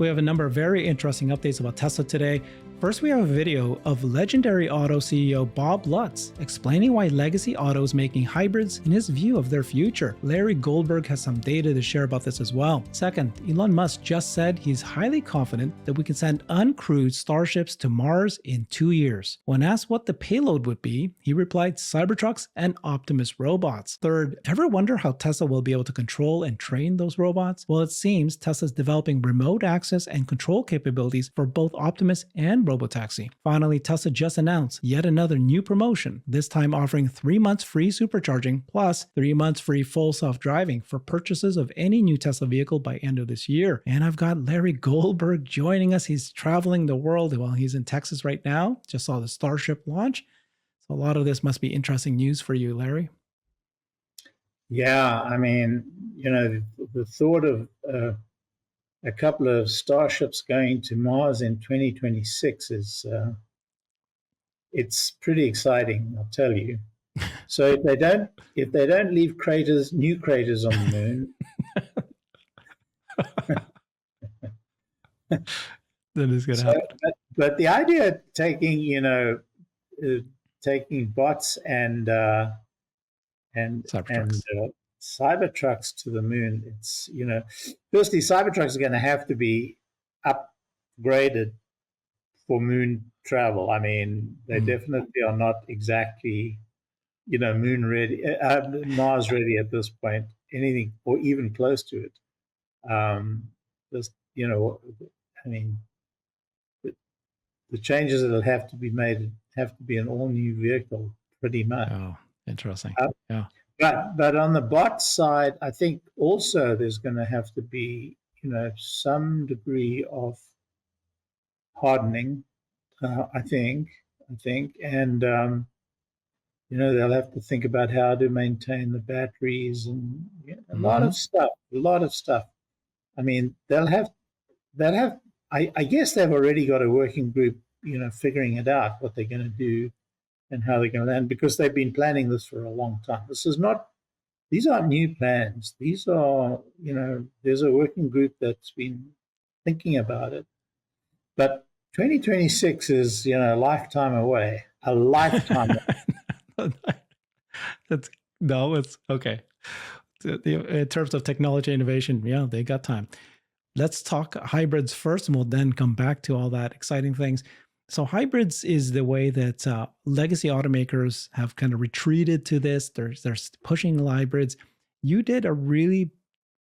We have a number of very interesting updates about Tesla today. First, we have a video of legendary auto CEO Bob Lutz explaining why legacy auto is making hybrids in his view of their future. Larry Goldberg has some data to share about this as well. Second, Elon Musk just said he's highly confident that we can send uncrewed Starships to Mars in 2 years. When asked what the payload would be, he replied Cybertrucks and Optimus robots. Third, ever wonder how Tesla will be able to control and train those robots? Well, it seems Tesla's developing remote access and control capabilities for both Optimus and Robotaxi. Finally, Tesla just announced yet another new promotion, this time offering 3 months free supercharging plus 3 months free full self-driving for purchases of any new Tesla vehicle by end of this year. And I've got Larry Goldberg joining us. He's traveling the world. Well, he's in Texas right now. Just saw the Starship launch. So a lot of this must be interesting news for you, Larry. Yeah, I mean, the thought of a couple of Starships going to Mars in 2026 is it's pretty exciting, I'll tell you. So if they don't leave new craters on the moon, then it's gonna happen. But the idea of taking bots and Cybertrucks to the moon, it's, firstly, Cybertrucks are going to have to be upgraded for moon travel. I mean, they definitely are not exactly, moon ready, Mars ready at this point, anything or even close to it. The changes that will have to be made have to be an all new vehicle, pretty much. Oh, interesting. Yeah. But on the bot side, I think also there's going to have to be, some degree of hardening. I think, and they'll have to think about how to maintain the batteries and a lot of stuff. I mean, they'll have. I guess they've already got a working group, figuring it out what they're going to do and how they're going to land, because they've been planning this for a long time. These aren't new plans. These are, there's a working group that's been thinking about it. But 2026 is, a lifetime away. A lifetime away. It's okay. In terms of technology innovation, yeah, they got time. Let's talk hybrids first, and we'll then come back to all that exciting things. So hybrids is the way that legacy automakers have kind of retreated to this. They're pushing hybrids. You did a really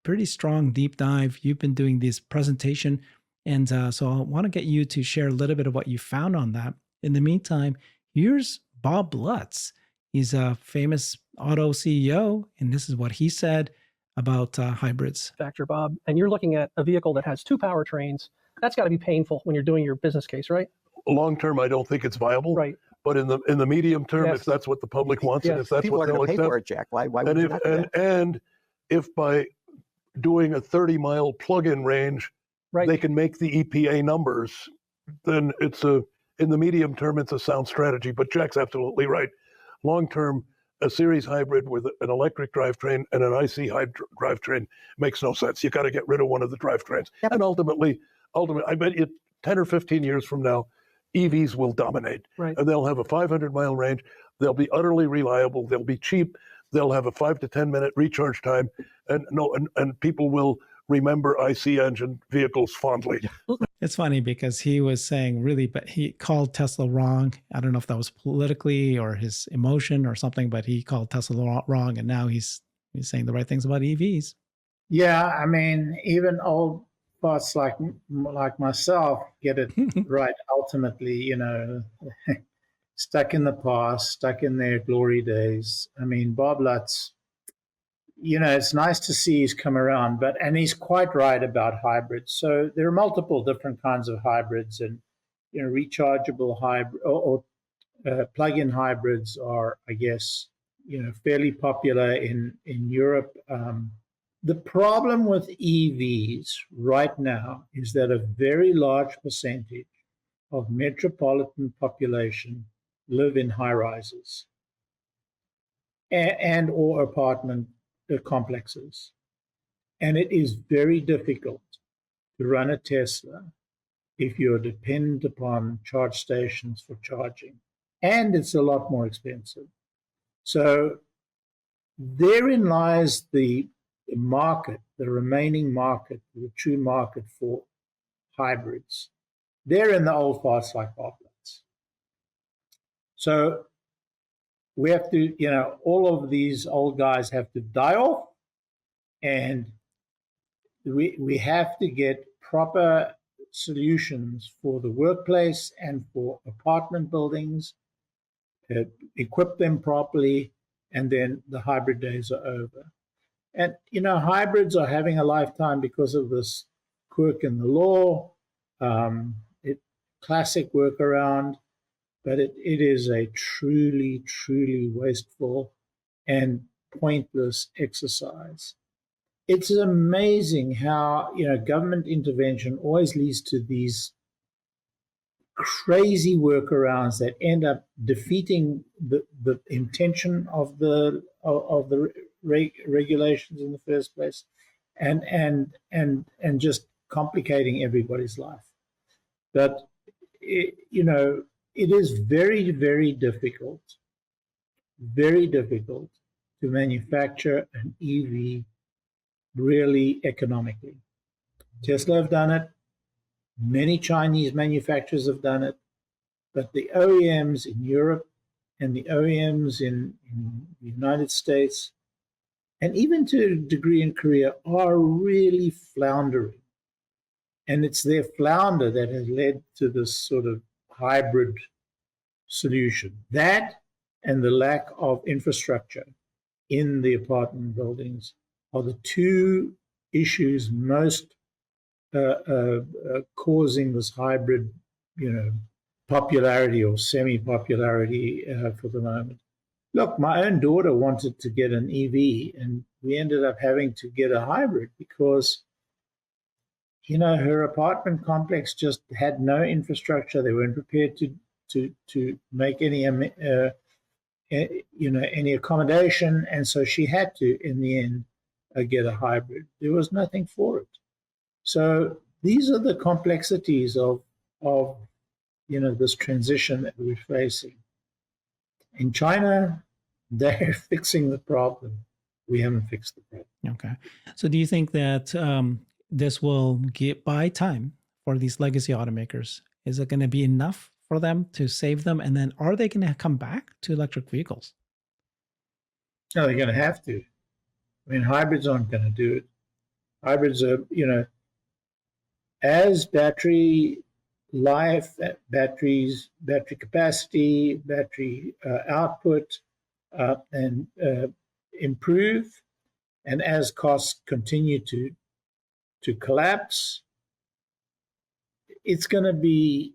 pretty strong deep dive. You've been doing this presentation. And so I want to get you to share a little bit of what you found on that. In the meantime, here's Bob Lutz. He's a famous auto CEO, and this is what he said about hybrids. Factor, Bob, and you're looking at a vehicle that has 2 powertrains. That's got to be painful when you're doing your business case, right? Long term, I don't think it's viable. Right. But in the medium term, if that's what the public wants, and if that's people what are they'll going to pay accept, for it, Jack. Why would you not do that? And if by doing a 30-mile plug-in range, they can make the EPA numbers, then in the medium term, it's a sound strategy. But Jack's absolutely right. Long term, a series hybrid with an electric drivetrain and an IC drivetrain makes no sense. You got to get rid of one of the drivetrains. Yep. And ultimately, I bet you 10 or 15 years from now, EVs will dominate. Right. And they'll have a 500-mile range. They'll be utterly reliable. They'll be cheap. They'll have a 5 to 10 minute recharge time. And people will remember IC engine vehicles fondly. It's funny because he was saying but he called Tesla wrong. I don't know if that was politically or his emotion or something, but he called Tesla wrong. And now he's saying the right things about EVs. Yeah, I mean, even old bots like myself get it right ultimately, stuck in the past, stuck in their glory days. I mean, Bob Lutz, it's nice to see he's come around, and he's quite right about hybrids. So there are multiple different kinds of hybrids, and rechargeable hybrid or plug-in hybrids are, I guess, fairly popular in Europe. The problem with EVs right now is that a very large percentage of metropolitan population live in high rises and or apartment complexes. And it is very difficult to run a Tesla if you're dependent upon charge stations for charging. And it's a lot more expensive. So therein lies the market, the remaining market, the true market for hybrids. They're in the old farts like Bob Lutz. So we have to, all of these old guys have to die off, and we have to get proper solutions for the workplace and for apartment buildings, equip them properly, and then the hybrid days are over. And, hybrids are having a lifetime because of this quirk in the law, classic workaround, but it is a truly, truly wasteful and pointless exercise. It's amazing how, government intervention always leads to these crazy workarounds that end up defeating the intention of the regulations in the first place, and just complicating everybody's life. But it is very, very difficult to manufacture an EV really economically. Tesla have done it. Many Chinese manufacturers have done it. But the OEMs in Europe and the OEMs in the United States, and even to a degree in Korea, are really floundering. And it's their flounder that has led to this sort of hybrid solution. That and the lack of infrastructure in the apartment buildings are the two issues most causing this hybrid, popularity or semi-popularity for the moment. Look, my own daughter wanted to get an EV, and we ended up having to get a hybrid because, her apartment complex just had no infrastructure. They weren't prepared to make any accommodation, and so she had to, in the end, get a hybrid. There was nothing for it. So these are the complexities of this transition that we're facing. In China, they're fixing the problem. We haven't fixed the problem. Okay. So do you think that this will buy time for these legacy automakers? Is it going to be enough for them to save them? And then are they going to come back to electric vehicles? No, they're going to have to. I mean, hybrids aren't going to do it. Hybrids are, as battery life, battery capacity, battery output, and improve, and as costs continue to collapse, it's going to be,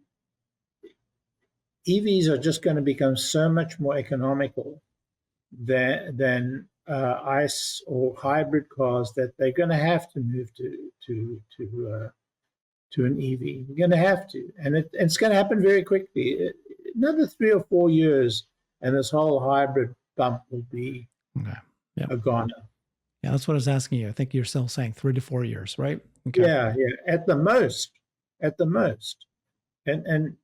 EVs are just going to become so much more economical than ICE or hybrid cars that they're going to have to move to an EV. We're going to have to, and it's going to happen very quickly. Another 3 or 4 years, and this whole hybrid bump will be a goner. Yeah, that's what I was asking you. I think you're still saying 3 to 4 years, right? Okay. Yeah, at the most. And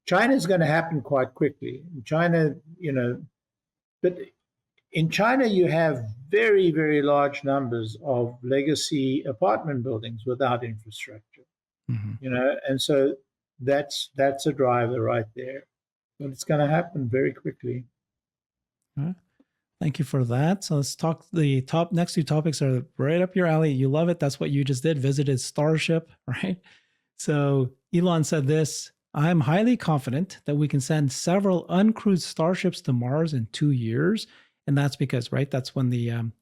China's going to happen quite quickly. In China, but in China you have very, very large numbers of legacy apartment buildings without infrastructure. Mm-hmm. And so that's a driver right there. But it's going to happen very quickly. All right. Thank you for that. So let's talk. The next two topics are right up your alley. You love it. That's what you just did. Visited Starship, right? So Elon said this: I'm highly confident that we can send several uncrewed Starships to Mars in 2 years. And that's because, right, that's when the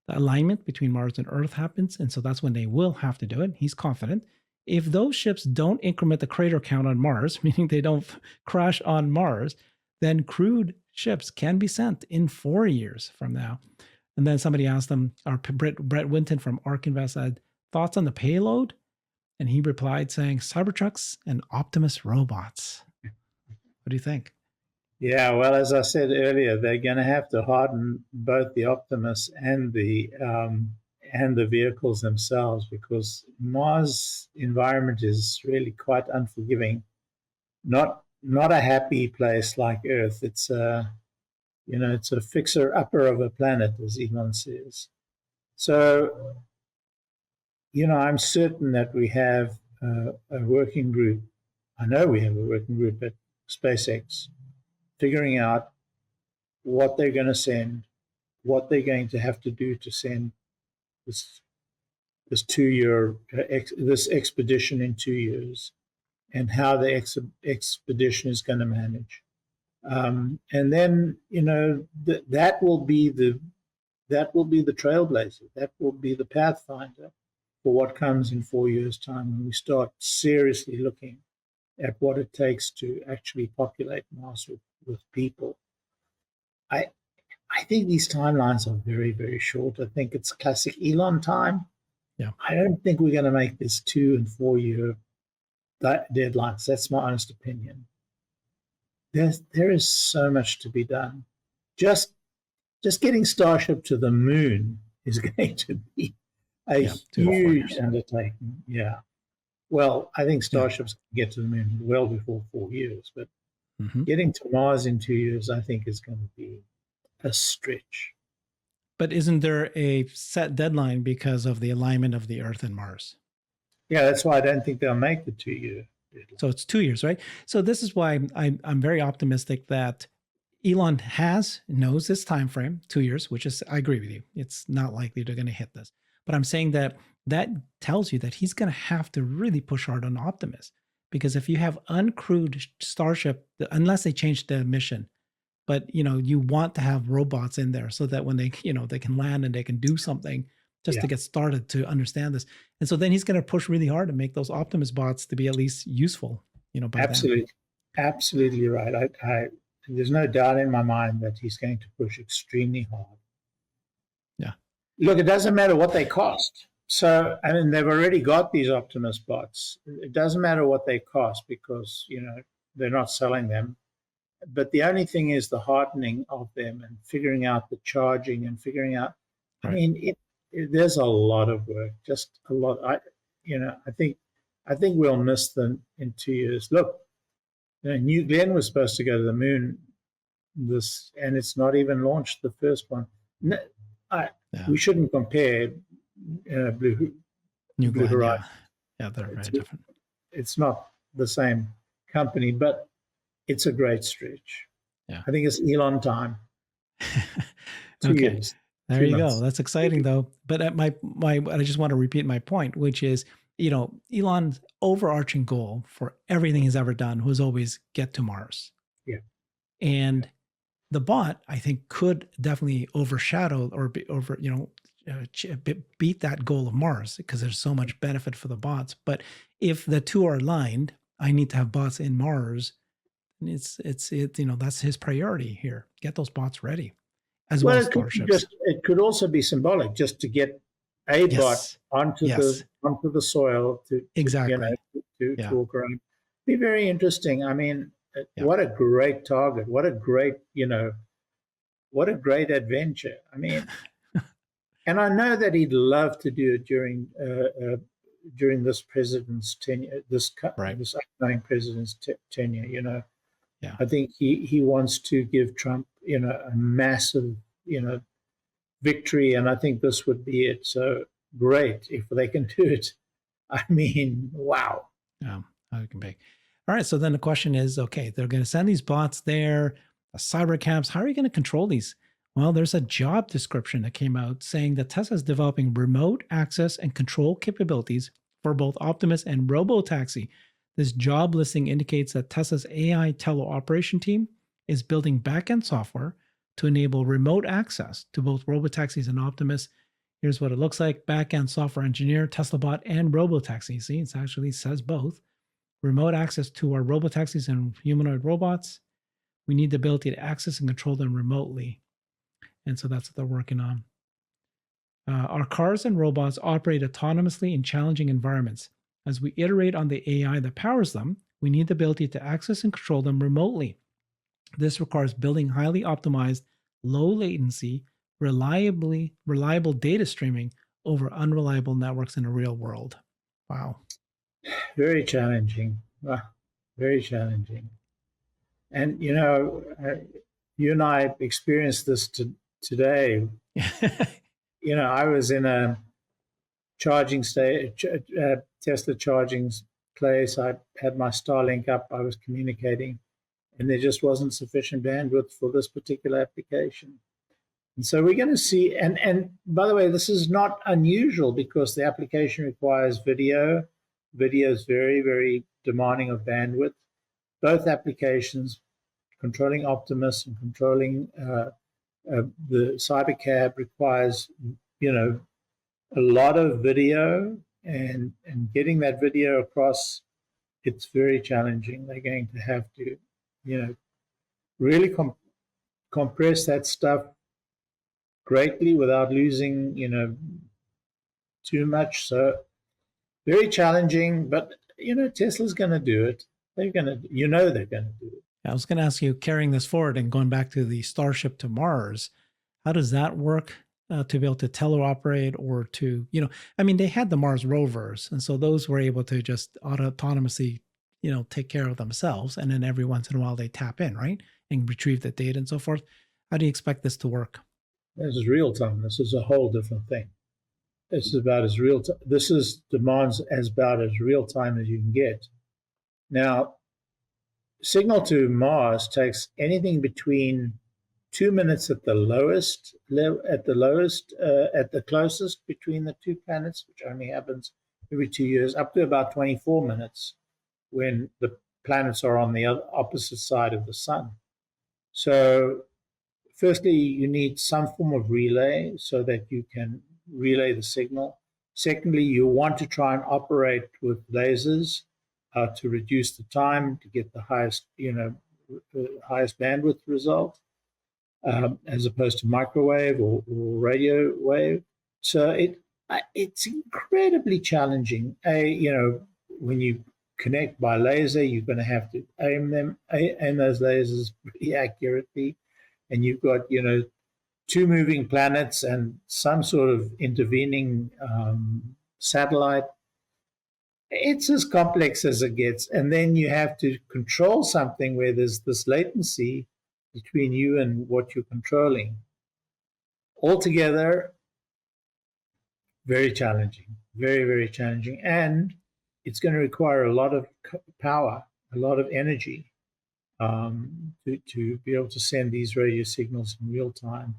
alignment between Mars and Earth happens. And so that's when they will have to do it. He's confident. If those ships don't increment the crater count on Mars, meaning they don't crash on Mars, then crewed ships can be sent in 4 years from now. And then somebody asked him, Brett Winton from ARK Invest had thoughts on the payload. And he replied saying, Cybertrucks and Optimus robots. What do you think? Yeah, well, as I said earlier, they're going to have to harden both the Optimus and the and the vehicles themselves, because Mars environment is really quite unforgiving. Not a happy place like Earth. It's it's a fixer-upper of a planet, as Elon says. So, I'm certain that we have a working group. I know we have a working group at SpaceX figuring out what they're going to send, what they're going to have to do to send this 2-year this expedition in 2 years, and how the expedition is going to manage. And then that will be the trailblazer. That will be the pathfinder for what comes in 4 years' time, when we start seriously looking at what it takes to actually populate Mars with people. I think these timelines are very, very short. I think it's classic Elon time. Yeah. I don't think we're going to make this 2 and 4 year deadlines. That's my honest opinion. There is so much to be done. Just getting Starship to the moon is going to be a huge undertaking. Yeah. Well, I think Starships can get to the moon well before 4 years, but getting to Mars in 2 years, I think, is going to be a stretch. But isn't there a set deadline because of the alignment of the Earth and Mars? Yeah, that's why I don't think they'll make the 2 year deadline. So it's 2 years, right? So this is why I'm very optimistic that Elon knows this time frame, 2 years, which is, I agree with you. It's not likely they're going to hit this. But I'm saying that tells you that he's going to have to really push hard on Optimus. Because if you have uncrewed Starship, unless they change the mission, but you want to have robots in there so that when they can land and they can do something just to get started to understand this. And so then he's going to push really hard to make those Optimus bots to be at least useful. By absolutely, then. Absolutely right. There's no doubt in my mind that he's going to push extremely hard. Yeah. Look, it doesn't matter what they cost. So, I mean, they've already got these Optimus bots. It doesn't matter what they cost because, they're not selling them. But the only thing is the hardening of them and figuring out the charging and figuring out, right. I mean, there's a lot of work, just a lot. I think we'll miss them in 2 years. Look, New Glenn was supposed to go to the moon and it's not even launched, the first one. No, we shouldn't compare New Glenn, Horizon. Yeah, they're very different. It's not the same company, but it's a great stretch. Yeah. I think it's Elon time. 2 years. There you go. That's exciting though. But I just want to repeat my point, which is, Elon's overarching goal for everything he's ever done was always get to Mars. Yeah. And the bot, I think, could definitely overshadow or beat that goal of Mars because there's so much benefit for the bots. But if the two are aligned, I need to have bots in Mars. It's that's his priority here. Get those bots ready, as well as Starships. It could also be symbolic, just to get a bot onto the soil to walk around. Be very interesting. I mean, what a great target! What a great adventure! I mean, and I know that he'd love to do it during this president's tenure, this upcoming president's tenure. Yeah. I think he wants to give Trump, a massive, victory, and I think this would be it. So great if they can do it. I mean, wow. Yeah, I can be. All right. So then the question is, okay, they're going to send these bots there, cyber camps. How are you going to control these? Well, there's a job description that came out saying that Tesla is developing remote access and control capabilities for both Optimus and Robotaxi. This job listing indicates that Tesla's AI teleoperation team is building backend software to enable remote access to both Robotaxis and Optimus. Here's what it looks like. Backend software engineer, Tesla bot, and Robotaxi. See, it actually says both. Remote access to our Robotaxis and humanoid robots. We need the ability to access and control them remotely. And so that's what they're working on. Our cars and robots operate autonomously in challenging environments. As we iterate on the AI that powers them, we need the ability to access and control them remotely. This requires building highly optimized, low latency, reliable data streaming over unreliable networks in the real world. Wow. Very challenging. Very challenging. And, you and I experienced this today. I was in a charging Tesla charging place. I had my Starlink up. I was communicating, and there just wasn't sufficient bandwidth for this particular application. And so we're going to see, and by the way, this is not unusual because the application requires video. Video is very, very demanding of bandwidth. Both applications, controlling Optimus and controlling the Cybercab, requires, a lot of video, and getting that video across, it's very challenging. They're going to have to, really compress that stuff greatly without losing, too much. So very challenging, but, Tesla's going to do it. They're going to, they're going to do it. I was going to ask you, carrying this forward and going back to the Starship to Mars, how does that work to be able to teleoperate or to, they had the Mars rovers. And so those were able to just autonomously, take care of themselves. And then every once in a while they tap in, right? And retrieve the data and so forth. How do you expect this to work? This is real time. This is a whole different thing. This is about as real time. This demands about as real time as you can get. Now, signal to Mars takes anything between 2 minutes at the lowest, at the closest between the two planets, which only happens every 2 years, up to about 24 minutes when the planets are on the opposite side of the sun. So firstly, you need some form of relay so that you can relay the signal. Secondly, you want to try and operate with lasers to reduce the time to get the highest, highest bandwidth result, as opposed to microwave or radio wave. So it's incredibly challenging. When you connect by laser, you're going to have to aim those lasers pretty accurately, and you've got two moving planets and some sort of intervening satellite. It's as complex as it gets. And then you have to control something where there's this latency between you and what you're controlling. Altogether, very challenging, very, very challenging. And it's going to require a lot of power, a lot of energy to be able to send these radio signals in real time,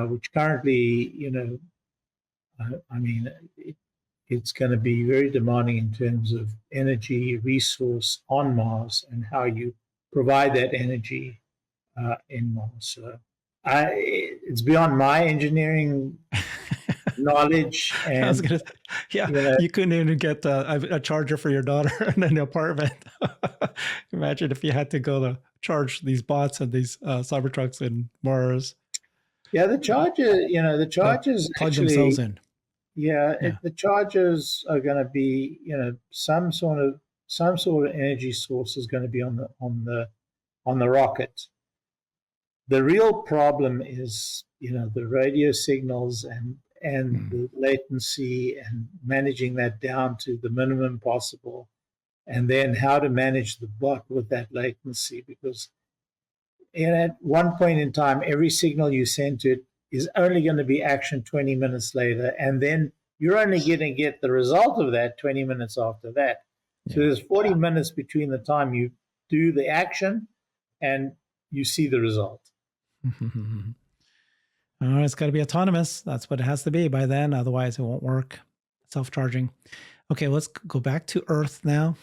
which currently, it's going to be very demanding in terms of energy resource on Mars and how you provide that energy in Mars. So it's beyond my engineering knowledge. And I was gonna, you couldn't even get a charger for your daughter in an apartment. Imagine if you had to go to charge these bots and these Cybertrucks in Mars. Yeah, the chargers plug actually, themselves in. The chargers are going to be, some sort of energy source is going to be on the rocket. The real problem is, the radio signals and the latency and managing that down to the minimum possible, and then how to manage the bot with that latency, because at one point in time, every signal you send to it is only going to be actioned 20 minutes later, and then you're only going to get the result of that 20 minutes after that. So there's 40 minutes between the time you do the action and you see the result. It's got to be autonomous. That's what it has to be by then. Otherwise, it won't work. Self-charging. Okay, let's go back to Earth now.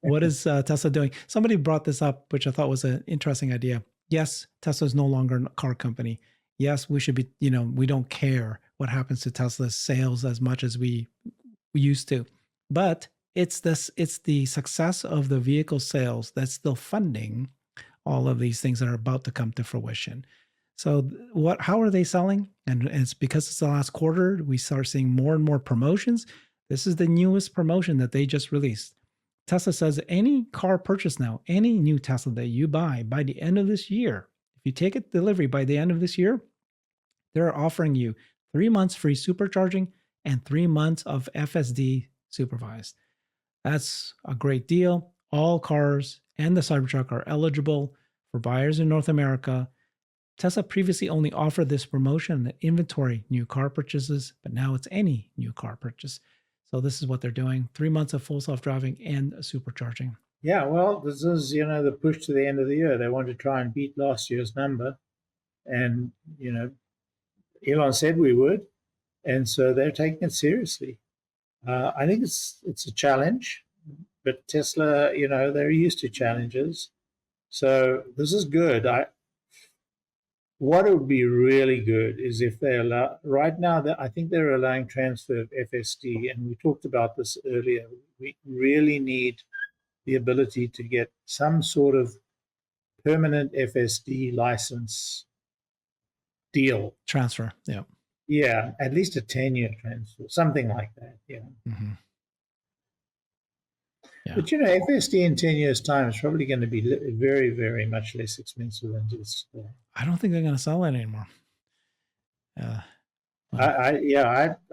What is Tesla doing? Somebody brought this up, which I thought was an interesting idea. Yes, Tesla is no longer a car company. Yes, we should be, we don't care what happens to Tesla's sales as much as we used to. But it's the success of the vehicle sales that's still funding all of these things that are about to come to fruition. So how are they selling? And it's because it's the last quarter, we start seeing more and more promotions. This is the newest promotion that they just released. Tesla says any car purchase now, any new Tesla that you buy by the end of this year, if you take it delivery by the end of this year, they're offering you 3 months free supercharging, and 3 months of FSD supervised. That's a great deal. All cars and the Cybertruck are eligible for buyers in North America. Tesla previously only offered this promotion on inventory new car purchases, but now it's any new car purchase. So this is what they're doing: 3 months of full self-driving and supercharging. Yeah, well, this is, the push to the end of the year. They want to try and beat last year's number. And, Elon said we would. And so they're taking it seriously. I think it's a challenge, but Tesla, they're used to challenges. So this is good. What would be really good is if they allow, right now, I think they're allowing transfer of FSD, and we talked about this earlier. We really need the ability to get some sort of permanent FSD license deal. Transfer, yeah. Yeah, at least a 10-year transfer, something like that, yeah. Mm-hmm. Yeah. But, FSD in 10 years' time is probably going to be very, very much less expensive than it is today. I don't think they're going to sell it anymore. I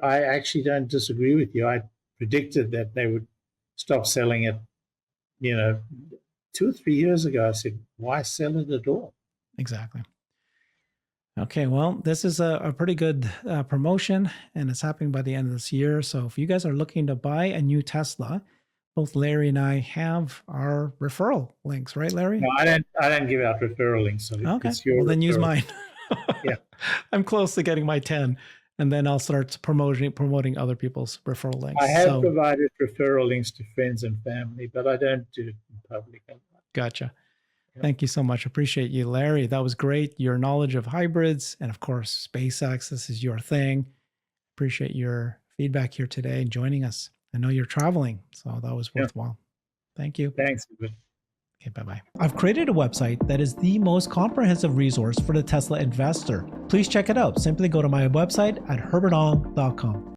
actually don't disagree with you. I predicted that they would stop selling it, 2 or 3 years ago. I said, why sell it at all? Exactly. Okay, well, this is a pretty good promotion, and it's happening by the end of this year. So if you guys are looking to buy a new Tesla, both Larry and I have our referral links, right, Larry? No, I don't give out referral links. So okay, it's your well, then use referral. mine. Yeah. I'm close to getting my 10, and then I'll start promoting other people's referral links. I have provided referral links to friends and family, but I don't do it in public. Gotcha. Thank you so much. Appreciate you, Larry. That was great. Your knowledge of hybrids and, of course, SpaceX. This is your thing. Appreciate your feedback here today and joining us. I know you're traveling, so that was worthwhile. Thank you. Thanks. Okay, bye-bye. I've created a website that is the most comprehensive resource for the Tesla investor. Please check it out. Simply go to my website at herbertong.com.